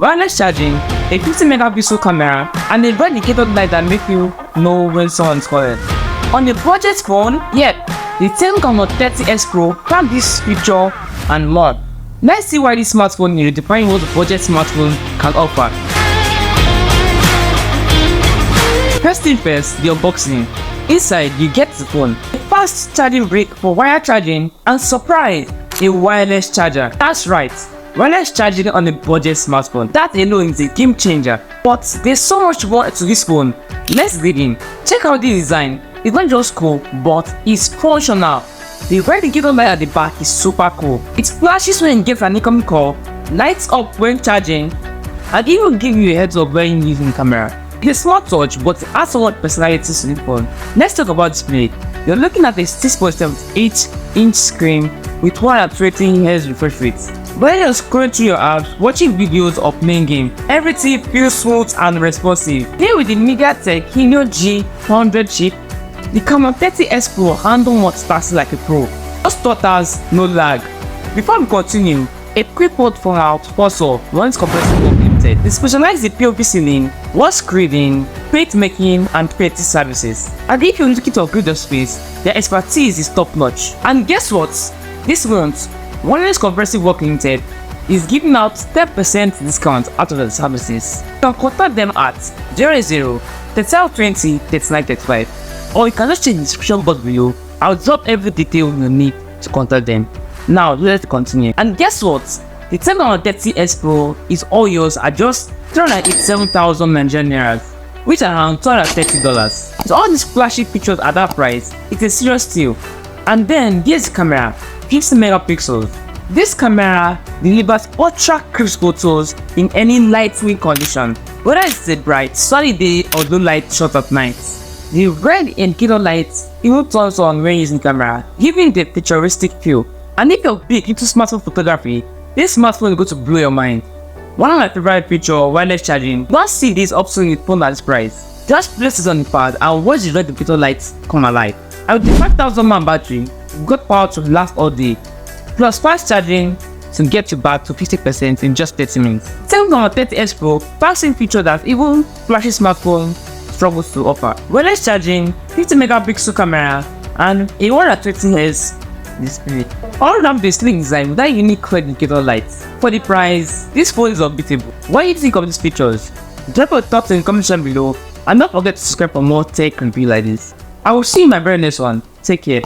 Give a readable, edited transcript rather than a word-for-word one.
wireless charging, a 50 megapixel camera, and a dedicated light that make you know when someone's calling. On a budget phone, yep, the TECNO CAMON 30s Pro have this feature and more. Let's see why this smartphone is redefining what the budget smartphone can offer. First thing first, the unboxing. Inside, you get the phone, a fast charging brick for wire charging, and surprise, a wireless charger. That's right, wireless charging on a budget smartphone. That alone is a game changer. But there's so much more to this phone. Let's dig in. Check out the design. It's not just cool, but it's functional. The dedicated light at the back is super cool. It flashes when you get an incoming call, lights up when charging, and even give you a heads up when using the camera. It's a smart touch, but it adds a lot of personality to the phone. Let's talk about display. You're looking at a 6.78-inch screen with 120 Hz refresh rate. When you're scrolling through your apps, watching videos or playing games, everything feels smooth and responsive. Here with the MediaTek Helio G100 chip, the Camon 30s Pro handle multitasking like a pro. Just stutters, no lag. Before we continue, a quick word for our sponsor, Runs Compressive Work Limited. They specialize in POP sealing, wash grading, paint making, and creative services. And if you're looking to upgrade your space, their expertise is top notch. And guess what? This month, Runs Compressive Work Limited is giving out 10% discount out of the services. You can contact them at 00 20 39 35. Or you can just check the description box below. I'll drop every detail you need to contact them. Now let's continue. And guess what? The TECNO CAMON 30s Pro is all yours at just 387,000 Nigerian naira, which are around $230. With all these flashy features at that price, it's a serious steal. And then here's the camera, 50 megapixels. This camera delivers ultra crisp photos in any lighting condition, whether it's a bright, sunny day or low light shot at night. The red indicator light even turns on when using camera, giving the futuristic feel. And if you're big into smartphone photography, this smartphone is going to blow your mind. One of my favorite features, wireless charging. Don't see this option with phone at this price. Just place it on the pad and watch the red indicator lights come alive. And with the 5000 mAh battery, you've got power to last all day. Plus fast charging to get you back to 50% in just 30 minutes. TECNO CAMON 30s Pro packs in features that even flashy smartphone struggles to offer. Wireless charging, 50 megapixel camera, and a 120 Hz display. All of them the slick design with that unique red indicator lights. For the price, this phone is unbeatable. What do you think of these features? Drop your thoughts in the comment section below, and don't forget to subscribe for more tech reviews like this. I will see you in my very next one. Take care.